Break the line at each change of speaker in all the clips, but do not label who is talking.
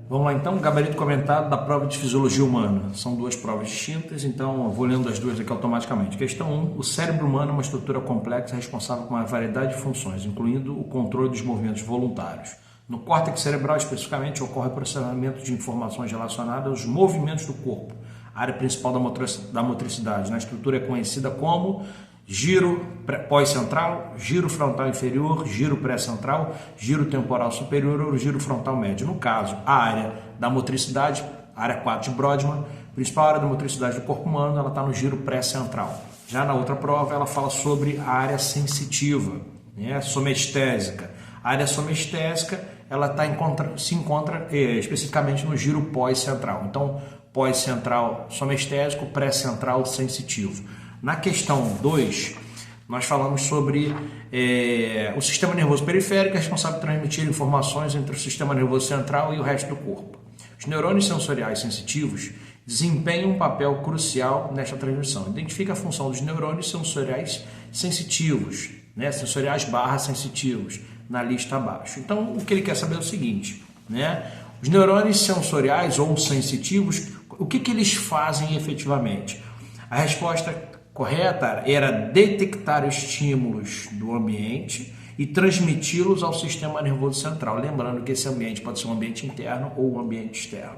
Vamos lá então, gabarito comentado da prova de fisiologia humana. São duas provas distintas, então eu vou lendo as duas aqui automaticamente. Questão 1. O cérebro humano é uma estrutura complexa responsável por uma variedade de funções, incluindo o controle dos movimentos voluntários. No córtex cerebral, especificamente, ocorre o processamento de informações relacionadas aos movimentos do corpo, a área principal da motricidade. Na estrutura é conhecida como giro pós-central, giro frontal inferior, giro pré-central, giro temporal superior ou giro frontal médio. No caso, a área da motricidade, área 4 de Brodmann, principal área da motricidade do corpo humano, ela está no giro pré-central. Já na outra prova, ela fala sobre a área sensitiva, né, somestésica. A área somestésica, ela se encontra especificamente no giro pós-central. Então, pós-central somestésico, pré-central sensitivo. Na questão 2, nós falamos sobre o sistema nervoso periférico, responsável por transmitir informações entre o sistema nervoso central e o resto do corpo. Os neurônios sensoriais sensitivos desempenham um papel crucial nesta transmissão. Identifica a função dos neurônios sensoriais sensitivos, né? Sensoriais / sensitivos, na lista abaixo. Então, o que ele quer saber é o seguinte, né? Os neurônios sensoriais ou sensitivos, o que eles fazem efetivamente? A resposta correta era detectar estímulos do ambiente e transmiti-los ao sistema nervoso central. Lembrando que esse ambiente pode ser um ambiente interno ou um ambiente externo.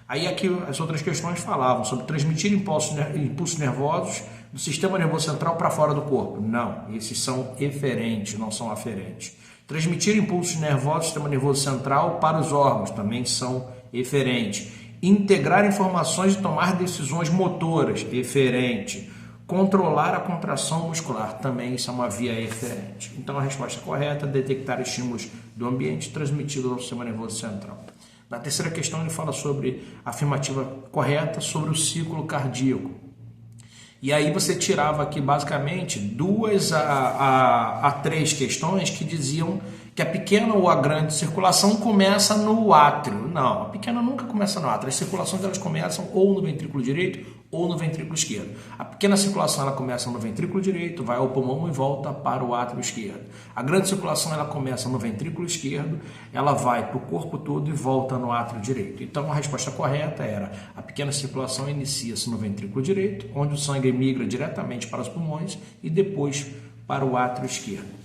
Aí aqui as outras questões falavam sobre transmitir impulsos nervosos do sistema nervoso central para fora do corpo. Não, esses são eferentes, não são aferentes. Transmitir impulsos nervosos do sistema nervoso central para os órgãos, também são eferentes. Integrar informações e tomar decisões motoras, eferente. Controlar a contração muscular, também isso é uma via eferente. Então a resposta correta é detectar estímulos do ambiente transmitidos ao sistema nervoso central. Na terceira questão ele fala sobre a afirmativa correta sobre o ciclo cardíaco. E aí você tirava aqui basicamente 2 a 3 questões que diziam que a pequena ou a grande circulação começa no átrio. Não, a pequena nunca começa no átrio. As circulações elas começam ou no ventrículo direito ou no ventrículo esquerdo. A pequena circulação ela começa no ventrículo direito, vai ao pulmão e volta para o átrio esquerdo. A grande circulação ela começa no ventrículo esquerdo, ela vai para o corpo todo e volta no átrio direito. Então a resposta correta era: a pequena circulação inicia-se no ventrículo direito, onde o sangue migra diretamente para os pulmões e depois para o átrio esquerdo.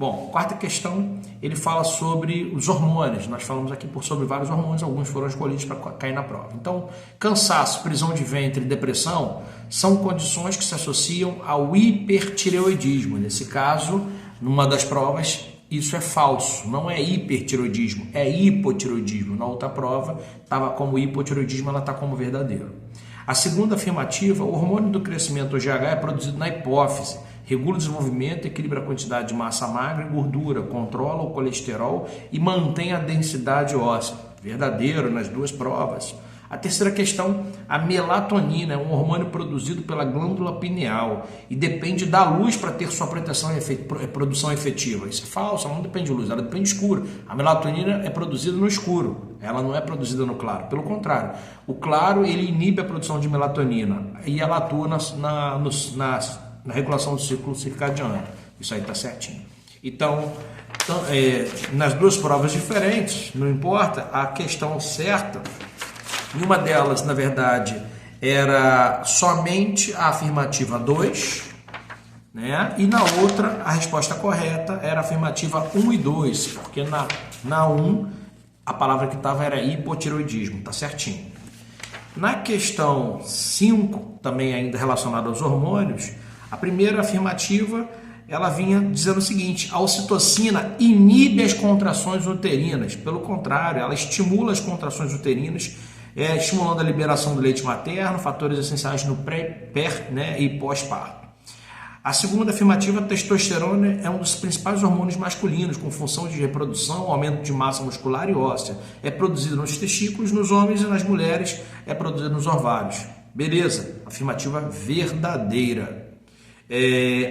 Bom, quarta questão, ele fala sobre os hormônios. Nós falamos aqui sobre vários hormônios, alguns foram escolhidos para cair na prova. Então, cansaço, prisão de ventre e depressão são condições que se associam ao hipertireoidismo. Nesse caso, numa das provas, isso é falso, não é hipertireoidismo, é hipotireoidismo. Na outra prova, estava como hipotireoidismo, ela está como verdadeiro. A segunda afirmativa, o hormônio do crescimento, o GH, é produzido na hipófise. Regula o desenvolvimento, equilibra a quantidade de massa magra e gordura, controla o colesterol e mantém a densidade óssea. Verdadeiro nas duas provas. A terceira questão, a melatonina é um hormônio produzido pela glândula pineal e depende da luz para ter sua produção efetiva. Isso é falso, ela não depende de luz, ela depende de escuro. A melatonina é produzida no escuro, ela não é produzida no claro. Pelo contrário, o claro ele inibe a produção de melatonina e ela atua na regulação do ciclo circadiano. Isso aí está certinho. Então, nas duas provas diferentes, não importa, a questão certa, em uma delas, na verdade, era somente a afirmativa 2, né? E na outra, a resposta correta era a afirmativa 1 e 2, porque na 1, a palavra que estava era hipotireoidismo, tá certinho. Na questão 5, também ainda relacionada aos hormônios, a primeira afirmativa, ela vinha dizendo o seguinte: a ocitocina inibe as contrações uterinas. Pelo contrário, ela estimula as contrações uterinas, estimulando a liberação do leite materno, fatores essenciais no né, e pós-parto. A segunda afirmativa, a testosterona é um dos principais hormônios masculinos, com função de reprodução, aumento de massa muscular e óssea. É produzido nos testículos, nos homens, e nas mulheres é produzido nos ovários. Beleza, afirmativa verdadeira.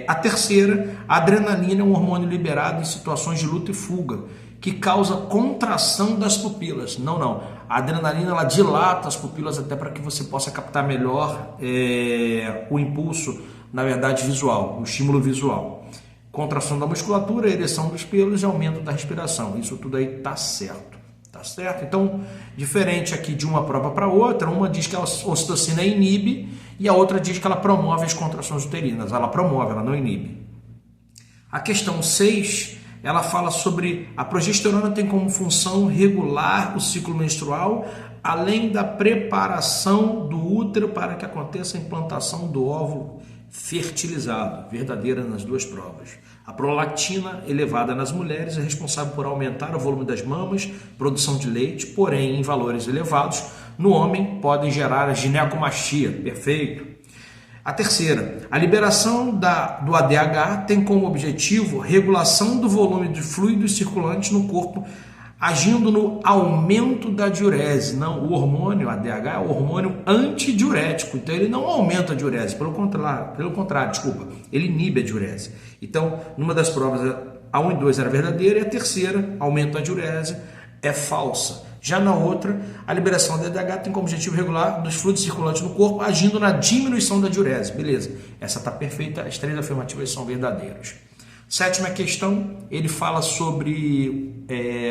A terceira, a adrenalina é um hormônio liberado em situações de luta e fuga, que causa contração das pupilas. Não. A adrenalina ela dilata as pupilas até para que você possa captar melhor o impulso, na verdade, visual, o estímulo visual. Contração da musculatura, ereção dos pelos e aumento da respiração. Isso tudo aí está certo. Tá certo? Então, diferente aqui de uma prova para outra, uma diz que a ocitocina inibe e a outra diz que ela promove as contrações uterinas. Ela promove, ela não inibe. A questão 6, ela fala sobre a progesterona tem como função regular o ciclo menstrual, além da preparação do útero para que aconteça a implantação do óvulo fertilizado, verdadeira nas duas provas. A prolactina elevada nas mulheres é responsável por aumentar o volume das mamas, produção de leite, porém em valores elevados no homem podem gerar a ginecomastia. Perfeito. A terceira, a liberação do ADH tem como objetivo regulação do volume de fluidos circulantes no corpo, agindo no aumento da diurese. Não, o hormônio ADH é o hormônio antidiurético, então ele não aumenta a diurese, pelo contrário, ele inibe a diurese. Então, numa das provas, a 1 e 2 era verdadeira e a terceira, aumenta a diurese, é falsa. Já na outra, a liberação do ADH tem como objetivo regular dos fluidos circulantes no corpo, agindo na diminuição da diurese. Beleza, essa está perfeita, as 3 afirmativas são verdadeiras. Sétima questão, ele fala sobre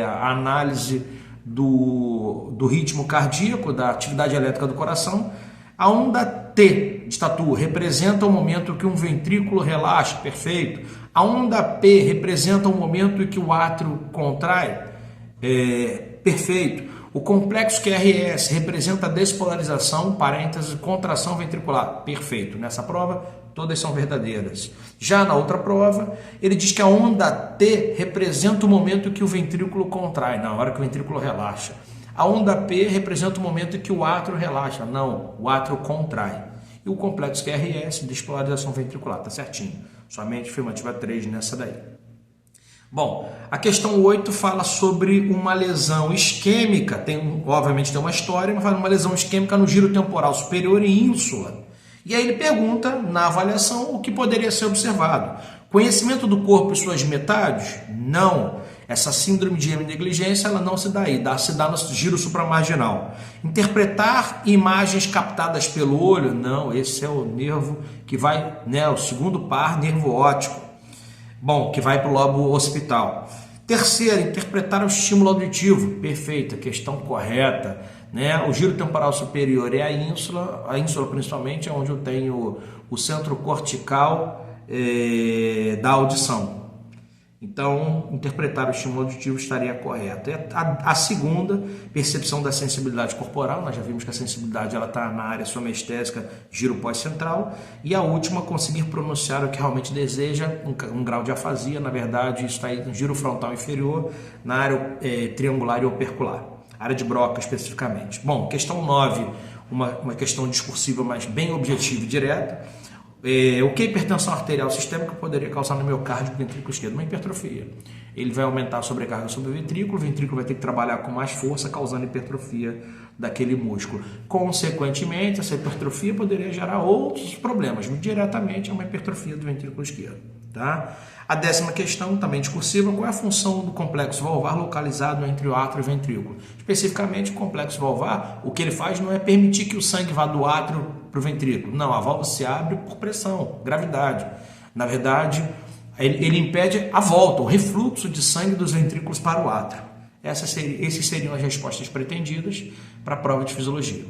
a análise do ritmo cardíaco, da atividade elétrica do coração. A onda T de tatu representa o momento que um ventrículo relaxa, perfeito. A onda P representa o momento em que o átrio contrai, perfeito. O complexo QRS representa a despolarização, parênteses, contração ventricular, perfeito. Nessa prova, todas são verdadeiras. Já na outra prova, ele diz que a onda T representa o momento em que o ventrículo contrai, na hora que o ventrículo relaxa. A onda P representa o momento em que o átrio relaxa, não, o átrio contrai. E o complexo QRS, despolarização ventricular, tá certinho. Somente afirmativa 3 nessa daí. Bom, a questão 8 fala sobre uma lesão isquêmica, obviamente tem uma história, mas fala uma lesão isquêmica no giro temporal superior e ínsula. E aí ele pergunta, na avaliação, o que poderia ser observado. Conhecimento do corpo e suas metades? Não. Essa síndrome de hemionegligência ela não se dá aí, se dá no giro supramarginal. Interpretar imagens captadas pelo olho? Não, esse é o nervo que vai, o segundo par, nervo óptico. Bom, que vai para o lobo occipital. Terceiro, interpretar o estímulo auditivo. Perfeita, questão correta. O giro temporal superior é a ínsula principalmente é onde eu tenho o centro cortical da audição. Então, interpretar o estímulo auditivo estaria correto. A segunda, percepção da sensibilidade corporal, nós já vimos que a sensibilidade está na área somaestésica, giro pós-central. E a última, conseguir pronunciar o que realmente deseja, um grau de afasia, na verdade, isso está aí no giro frontal inferior, na área triangular e opercular, área de Broca especificamente. Bom, questão 9, uma questão discursiva, mas bem objetiva e direta. O que a hipertensão arterial sistêmica poderia causar no miocárdio do ventrículo esquerdo? Uma hipertrofia. Ele vai aumentar a sobrecarga sobre o ventrículo vai ter que trabalhar com mais força, causando hipertrofia daquele músculo. Consequentemente, essa hipertrofia poderia gerar outros problemas, diretamente é uma hipertrofia do ventrículo esquerdo. Tá? A 10ª questão, também discursiva, qual é a função do complexo valvar localizado entre o átrio e o ventrículo? Especificamente, o complexo valvar, o que ele faz não é permitir que o sangue vá do átrio para o ventrículo. Não, a válvula se abre por pressão, gravidade. Na verdade, ele impede a volta, o refluxo de sangue dos ventrículos para o átrio. Essas seriam as respostas pretendidas para a prova de fisiologia.